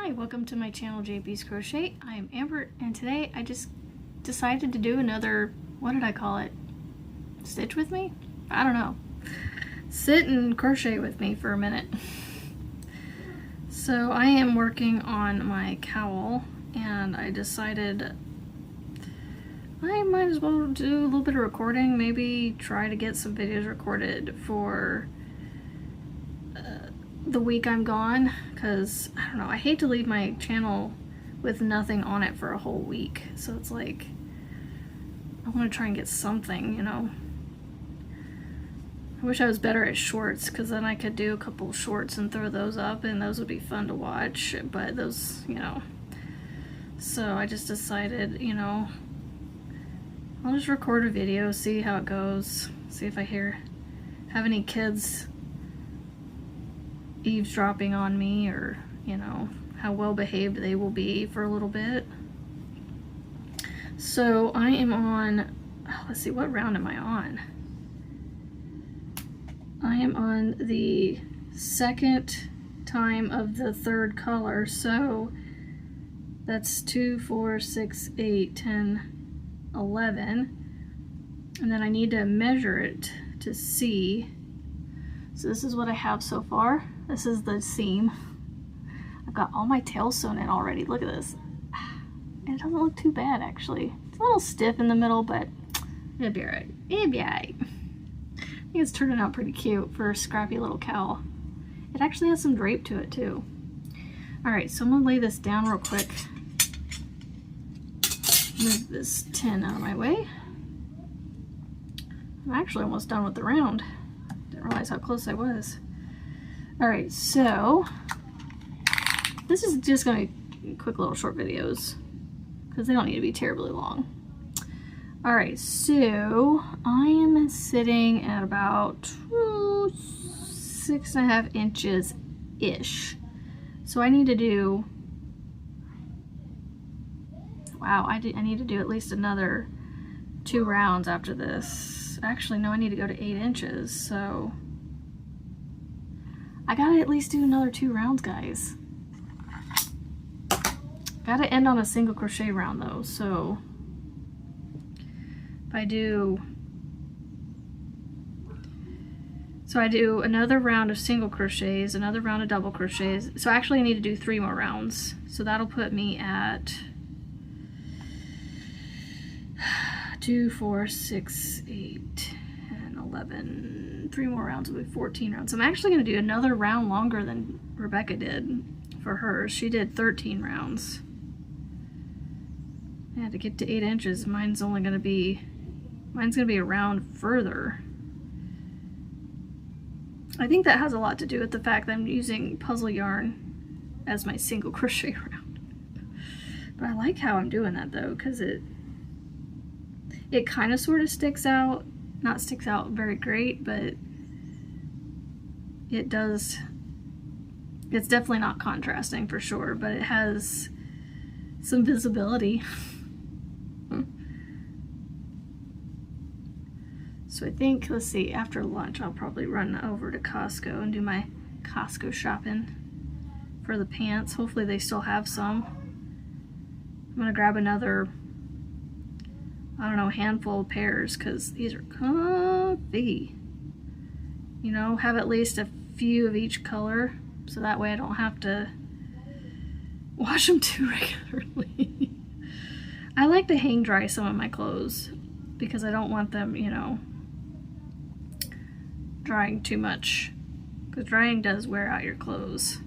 Hi, welcome to my channel JB's Crochet. I'm Amber and today I just decided to do another, what did I call it? Stitch with me? I don't know. Sit and crochet with me for a minute. So I am working on my cowl and I decided I might as well do a little bit of recording, maybe try to get some videos recorded for the week I'm gone, because I don't know, I hate to leave my channel with nothing on it for a whole week, so it's like I want to try and get something, you know. I wish I was better at shorts, because then I could do a couple shorts and throw those up and those would be fun to watch, but those, you know, so I just decided, you know, I'll just record a video, see how it goes, see if I have any kids eavesdropping on me, or you know, how well behaved they will be for a little bit. So I am on, let's see, what round am I on? I am on the second time of the third color, so that's 2, 4, 6, 8, 10, 11, and then I need to measure it to see. So this is what I have so far. This is the seam. I've got all my tails sewn in already. Look at this. And it doesn't look too bad, actually. It's a little stiff in the middle, but it'll be alright. It'll be alright. I think it's turning out pretty cute for a scrappy little cowl. It actually has some drape to it, too. Alright, so I'm going to lay this down real quick. Move this tin out of my way. I'm actually almost done with the round. Didn't realize how close I was. Alright, so this is just going to be quick little short videos because they don't need to be terribly long. Alright, so I am sitting at about 6.5 inches ish. So I need to do, wow, I need to do at least another 2 rounds after this. Actually, no, I need to go to 8 inches, so I gotta at least do another 2 rounds, guys. Gotta end on a single crochet round though, so if I do, I do another round of single crochets, another round of double crochets, so actually I need to do 3 more rounds, so that'll put me at 2, 4, 6, 8, 10, 11. 3 more rounds will be 14 rounds. I'm actually going to do another round longer than Rebecca did for hers. She did 13 rounds. Yeah, to get to 8 inches, mine's going to be a round further. I think that has a lot to do with the fact that I'm using puzzle yarn as my single crochet round. But I like how I'm doing that though, because it kind of sort of sticks out. Not sticks out very great, but it does. It's definitely not contrasting for sure, but it has some visibility. So I think, let's see, after lunch I'll probably run over to Costco and do my Costco shopping for the pants. Hopefully they still have some. I'm gonna grab another, I don't know, handful of pairs, because these are comfy. You know, have at least a few of each color, so that way I don't have to wash them too regularly. I like to hang dry some of my clothes, because I don't want them, you know, drying too much, because drying does wear out your clothes.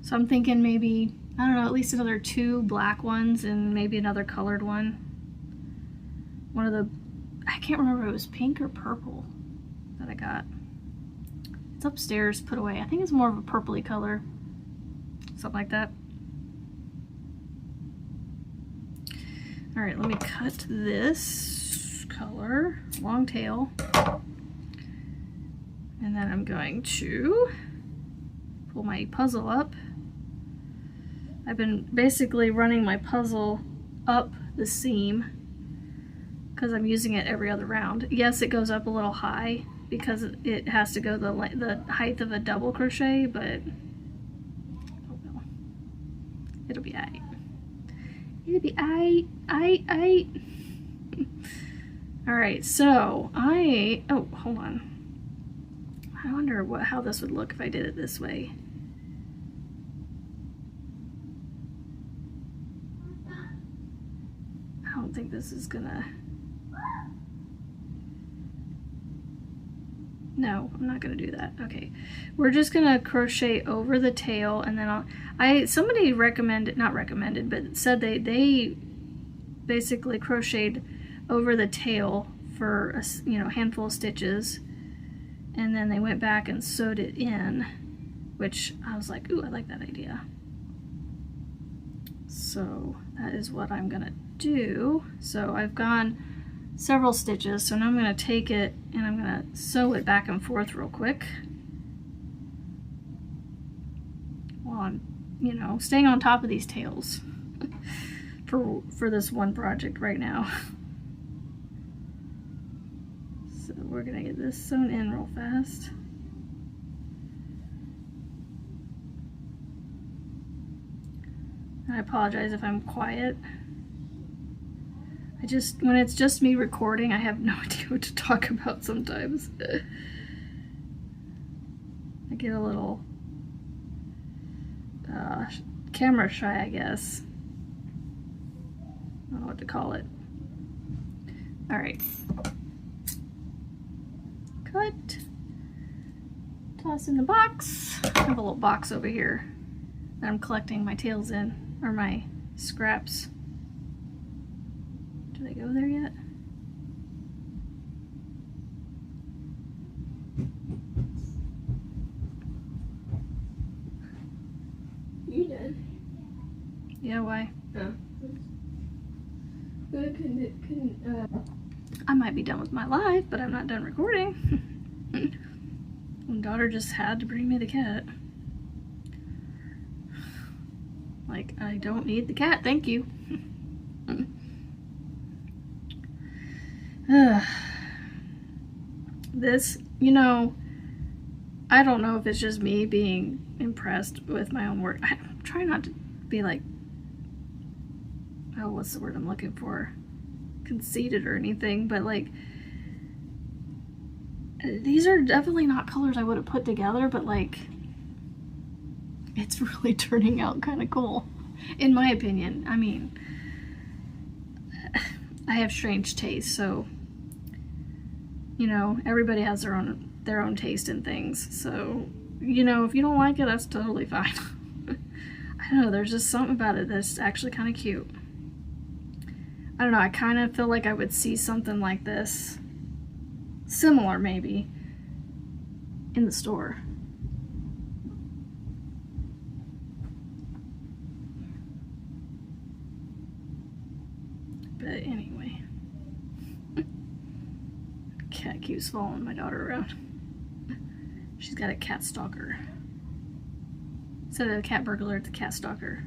So I'm thinking maybe, I don't know, at least another 2 black ones and maybe another colored one. One of the, I can't remember if it was pink or purple that I got. It's upstairs, put away. I think it's more of a purpley color. Something like that. Alright, let me cut this color, long tail. And then I'm going to pull my puzzle up. I've been basically running my puzzle up the seam because I'm using it every other round. Yes, it goes up a little high because it has to go the height of a double crochet, but oh well. It'll be aight. It'll be aight. Alright, so oh, hold on. I wonder how this would look if I did it this way. I don't think this is gonna... No, I'm not gonna do that. Okay, we're just gonna crochet over the tail, and then somebody recommended, not recommended, but said they basically crocheted over the tail for a handful of stitches, and then they went back and sewed it in, which I was like, ooh, I like that idea. So that is what I'm gonna do. So I've gone several stitches, so now I'm going to take it and I'm going to sew it back and forth real quick while I'm, staying on top of these tails for this one project right now. So we're going to get this sewn in real fast. And I apologize if I'm quiet. When it's just me recording, I have no idea what to talk about sometimes. I get a little camera shy, I guess. I don't know what to call it. Alright. Cut. Toss in the box. I have a little box over here that I'm collecting my tails in, or my scraps. Did I go there yet? You did. Yeah, why? Oh. But I might be done with my life, but I'm not done recording. My daughter just had to bring me the cat. Like, I don't need the cat, thank you. This, I don't know if it's just me being impressed with my own work. I'm trying not to be like, oh, what's the word I'm looking for? Conceited or anything, but like, these are definitely not colors I would have put together, but like, it's really turning out kind of cool, in my opinion. I mean, I have strange taste, so everybody has their own taste in things. So if you don't like it, that's totally fine. I don't know, there's just something about it that's actually kind of cute. I don't know, I kind of feel like I would see something like this, similar maybe, in the store. But anyway, cat keeps following my daughter around. She's got a cat stalker. Instead of a cat burglar, it's a cat stalker.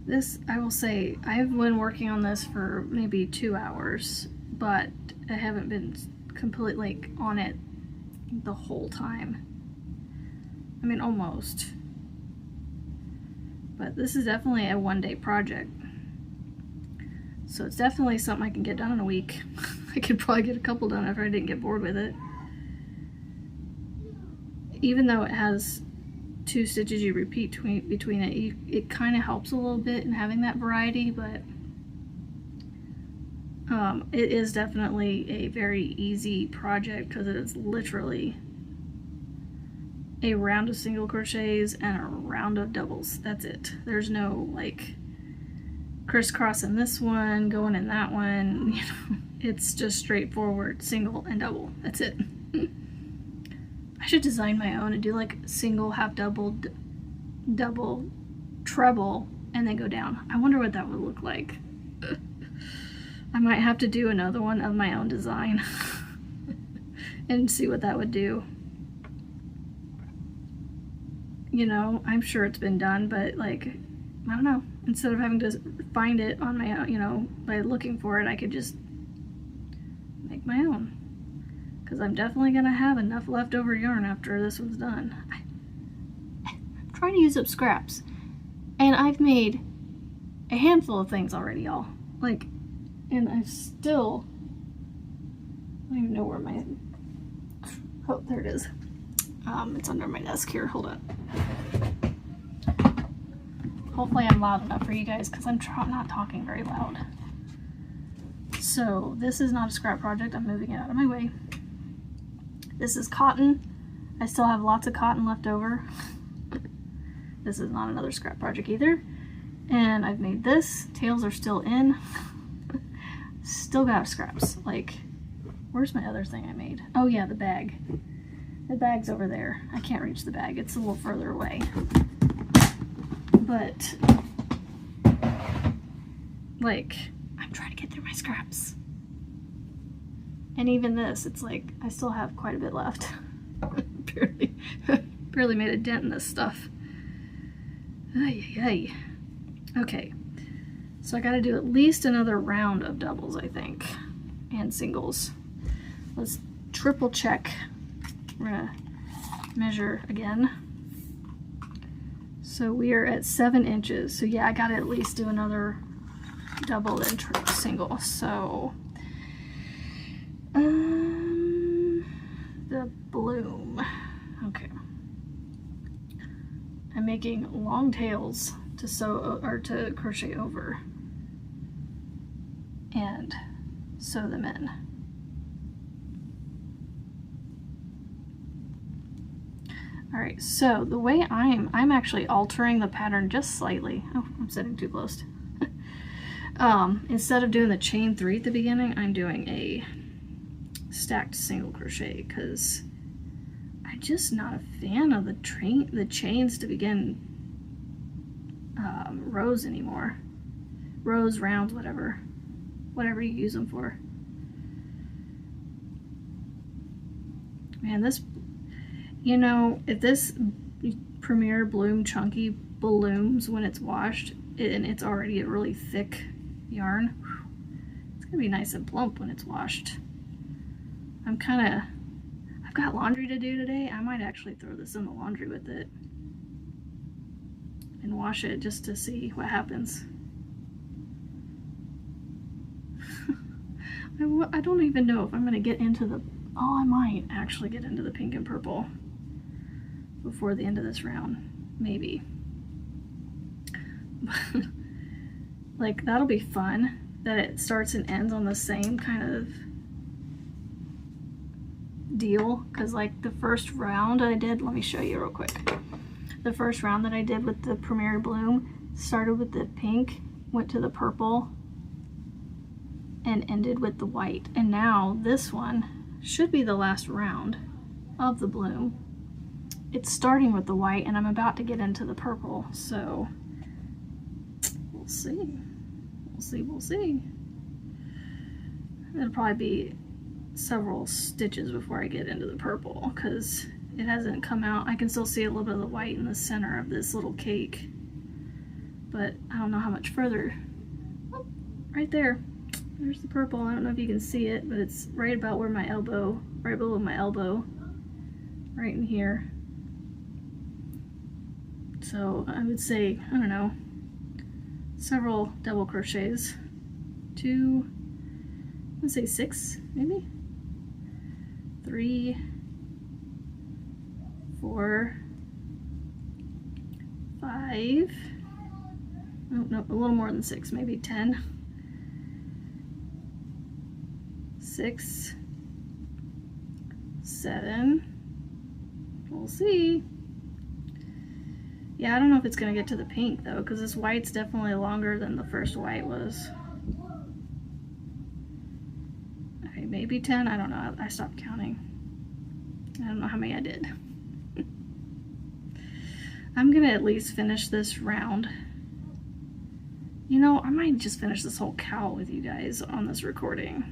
This, I will say, I've been working on this for maybe 2 hours, but I haven't been completely on it the whole time. I mean, almost. But this is definitely a one-day project. So it's definitely something I can get done in a week. I could probably get a couple done if I didn't get bored with it. Even though it has 2 stitches you repeat between it, it kind of helps a little bit in having that variety, but it is definitely a very easy project because it is literally a round of single crochets and a round of doubles. That's it. There's no like crisscrossing this one, going in that one, it's just straightforward single and double. That's it. I should design my own and do like single, half double, double, treble, and then go down. I wonder what that would look like. I might have to do another one of my own design and see what that would do. I'm sure it's been done, but like, I don't know. Instead of having to find it on my own, by looking for it, I could just make my own. because I'm definitely gonna have enough leftover yarn after this one's done. I'm trying to use up scraps, and I've made a handful of things already, y'all. Like, and I've still, I don't even know where my, oh, there it is. It's under my desk here, hold on. Hopefully I'm loud enough for you guys, because I'm not talking very loud. So this is not a scrap project, I'm moving it out of my way. This is cotton. I still have lots of cotton left over. This is not another scrap project either. And I've made this, tails are still in. Still got scraps. Like, where's my other thing I made? Oh yeah, the bag. The bag's over there. I can't reach the bag, it's a little further away. But, like, I'm trying to get through my scraps. And even this, it's like, I still have quite a bit left. barely made a dent in this stuff. Ay, ay, ay. Okay, so I gotta do at least another round of doubles, I think, and singles. Let's triple check. We're gonna measure again. So we are at 7 inches. So yeah, I gotta at least do another double and single. So the bloom. Okay. I'm making long tails to sew or to crochet over and sew them in. All right, so the way I'm actually altering the pattern just slightly. Oh, I'm sitting too close. Instead of doing the chain 3 at the beginning, I'm doing a stacked single crochet because I'm just not a fan of the chains to begin rows anymore. Rows, rounds, whatever you use them for. Man, this, you know, if this Premier Bloom Chunky blooms when it's washed and it's already a really thick yarn, it's gonna be nice and plump when it's washed. I've got laundry to do today. I might actually throw this in the laundry with it and wash it just to see what happens. I don't even know if I'm gonna get into the, oh, I might actually get into the pink and purple before the end of this round, maybe. Like, that'll be fun that it starts and ends on the same kind of deal, because like the first round I did, let me show you real quick. The first round that I did with the Premier Bloom started with the pink, went to the purple, and ended with the white. And now this one should be the last round of the bloom. It's starting with the white and I'm about to get into the purple, so we'll see. We'll see. It'll probably be several stitches before I get into the purple because it hasn't come out. I can still see a little bit of the white in the center of this little cake, but I don't know how much further. Oh, right there. There's the purple. I don't know if you can see it, but it's right about where my elbow, right below my elbow, right in here. So I would say, I don't know, several double crochets. 2, let's say 6, maybe? 3, 4, 5. Oh, no, a little more than 6, maybe 10. 6, 7. We'll see. Yeah, I don't know if it's gonna get to the pink though, because this white's definitely longer than the first white was. Okay, maybe 10. I don't know. I stopped counting. I don't know how many I did. I'm gonna at least finish this round. You know, I might just finish this whole cowl with you guys on this recording.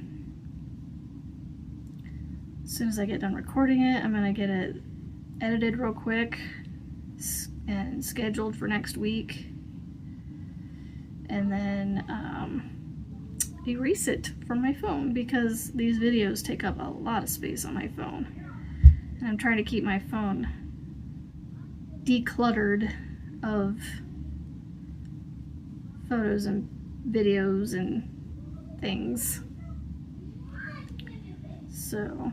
As soon as I get done recording it, I'm gonna get it edited real quick and scheduled for next week. And then erase it from my phone because these videos take up a lot of space on my phone. And I'm trying to keep my phone decluttered of photos and videos and things. So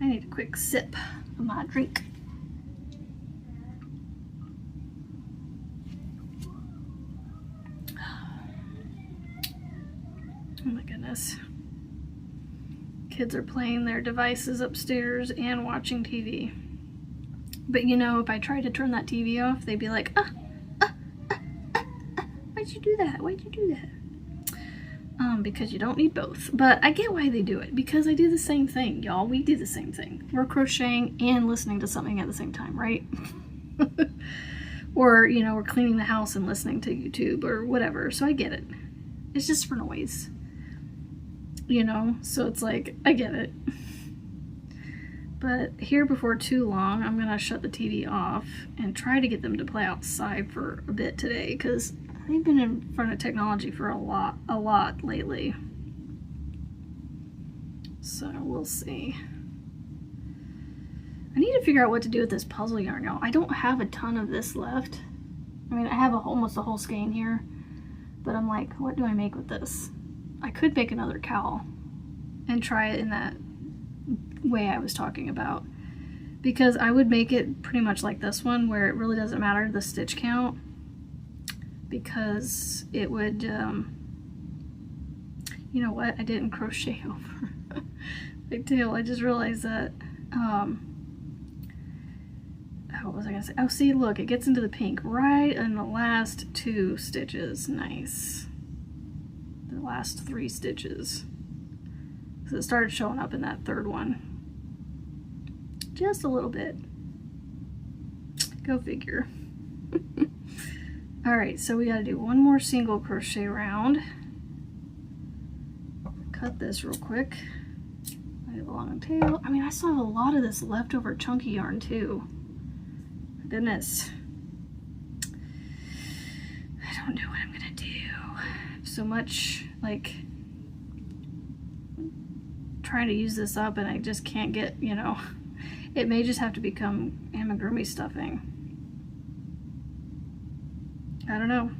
I need a quick sip of my drink. Oh my goodness. Kids are playing their devices upstairs and watching TV. But you know, if I tried to turn that TV off, they'd be like, why'd you do that? Why'd you do that? Because you don't need both. But I get why they do it, because I do the same thing, y'all. We do the same thing. We're crocheting and listening to something at the same time, right? Or, you know, we're cleaning the house and listening to YouTube or whatever. So I get it. It's just for noise. You know, so it's like, I get it. But here before too long, I'm going to shut the TV off and try to get them to play outside for a bit today, because they've been in front of technology for a lot lately. So we'll see. I need to figure out what to do with this puzzle yarn now. I don't have a ton of this left. I mean, I have almost a whole skein here, but I'm like, what do I make with this? I could make another cowl and try it in that way I was talking about, because I would make it pretty much like this one, where it really doesn't matter the stitch count, because it would, you know what, I didn't crochet over big tail. I just realized that, what was I gonna say? Oh, see, look, it gets into the pink right in the last 2 stitches. Nice. The last 3 stitches. So it started showing up in that 3rd one. Just a little bit. Go figure. Alright, so we gotta do one more single crochet round. Cut this real quick. I have a long tail. I mean, I still have a lot of this leftover chunky yarn too. Goodness. I don't know what I'm gonna do. So much, like, trying to use this up, and I just can't get, you know, it may just have to become amigurumi stuffing. I don't know.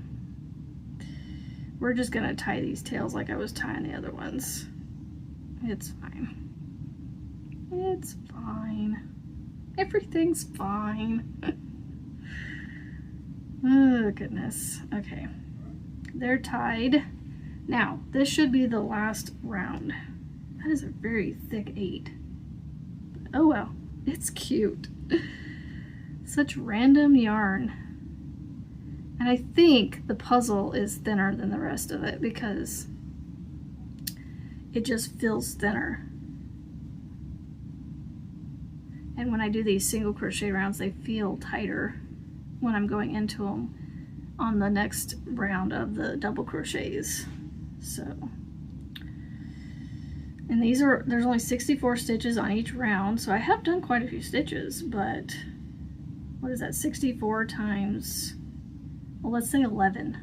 We're just gonna tie these tails like I was tying the other ones. It's fine. It's fine. Everything's fine. Oh, goodness. Okay. They're tied. Now, this should be the last round. That is a very thick 8. Oh well, it's cute. Such random yarn. And I think the puzzle is thinner than the rest of it because it just feels thinner. And when I do these single crochet rounds, they feel tighter when I'm going into them on the next round of the double crochets. So, and there's only 64 stitches on each round, so I have done quite a few stitches, but what is that, 64 times, well, let's say 11.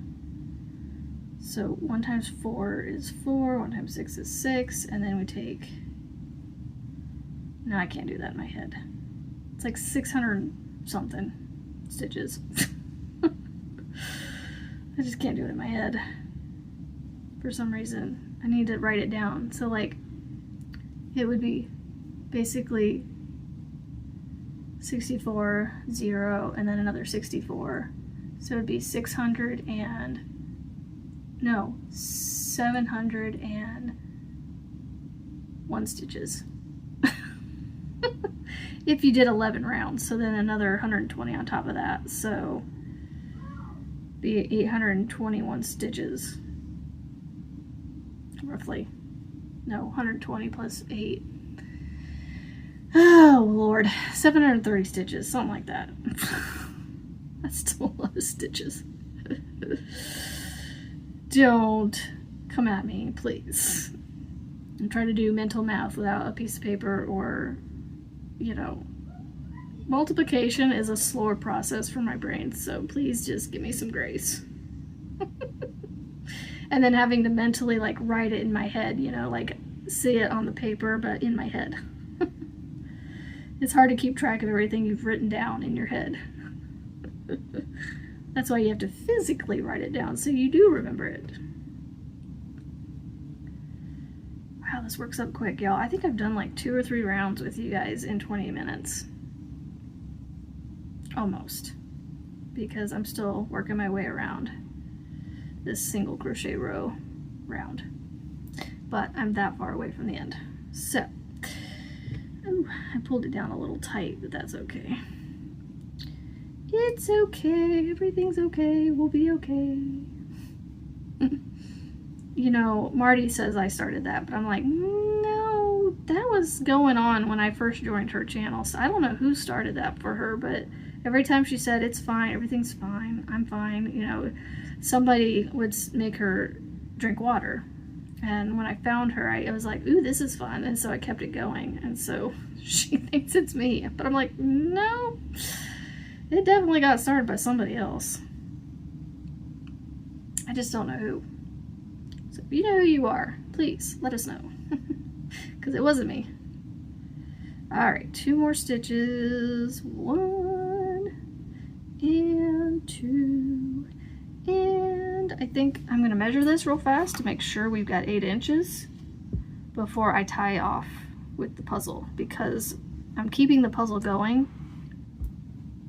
So 1 times 4 is 4, 1 times 6 is 6, and then we take, no, I can't do that in my head. It's like 600 something stitches. I just can't do it in my head. For some reason, I need to write it down. So like, it would be basically 64, 0, and then another 64. So it would be 701 stitches. If you did 11 rounds, so then another 120 on top of that, so be 821 stitches, roughly. No, 120 plus 8. Oh Lord, 730 stitches, something like that. That's still a lot of stitches. Don't come at me, please. I'm trying to do mental math without a piece of paper, or, you know, multiplication is a slower process for my brain, so please just give me some grace. And then having to mentally like write it in my head, you know, like see it on the paper, but in my head. It's hard to keep track of everything you've written down in your head. That's why you have to physically write it down so you do remember it. Wow, this works up quick, y'all. I think I've done like 2 or 3 rounds with you guys in 20 minutes. Almost. Because I'm still working my way around this single crochet row round. But I'm that far away from the end. So, ooh, I pulled it down a little tight, but that's okay. It's okay, everything's okay, we'll be okay. You know, Marty says I started that, but I'm like, no, that was going on when I first joined her channel. So I don't know who started that for her, but every time she said, it's fine, everything's fine, I'm fine, you know, somebody would make her drink water. And when I found her, I was like, ooh, this is fun. And so I kept it going. And so she thinks it's me. But I'm like, no, it definitely got started by somebody else. I just don't know who. So if you know who you are, please let us know. Because it wasn't me. Alright, 2 more stitches. 1 and 2. And I think I'm going to measure this real fast to make sure we've got 8 inches before I tie off with the puzzle, because I'm keeping the puzzle going.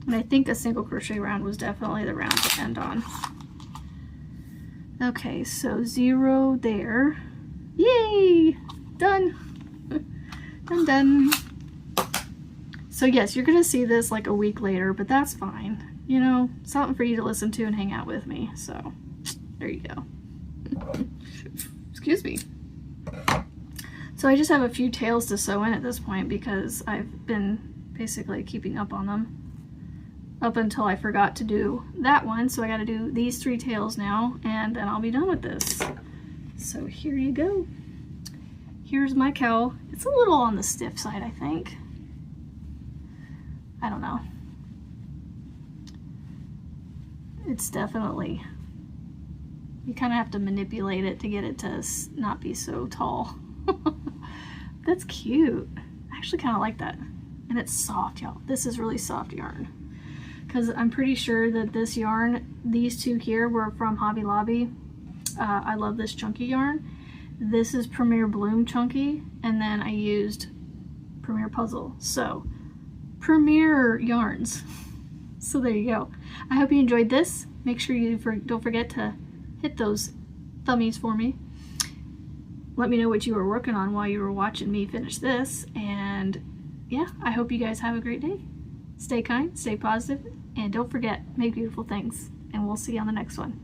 And I think a single crochet round was definitely the round to end on. Okay, so 0 there. Yay! Done! Done. So yes, you're going to see this like a week later, but that's fine. You know, something for you to listen to and hang out with me. So, there you go. Excuse me. So I just have a few tails to sew in at this point because I've been basically keeping up on them up until I forgot to do that one. So I got to do these 3 tails now, and then I'll be done with this. So here you go. Here's my cowl. It's a little on the stiff side, I think. I don't know. It's definitely, you kind of have to manipulate it to get it to not be so tall. That's cute. I actually kind of like that. And it's soft, y'all. This is really soft yarn. Because I'm pretty sure that this yarn, these 2 here were from Hobby Lobby. I love this chunky yarn. This is Premier Bloom chunky. And then I used Premier Puzzle. So, Premier yarns. So there you go. I hope you enjoyed this. Make sure you don't forget to hit those thummies for me. Let me know what you were working on while you were watching me finish this. And yeah, I hope you guys have a great day. Stay kind, stay positive, and don't forget, make beautiful things. And we'll see you on the next one.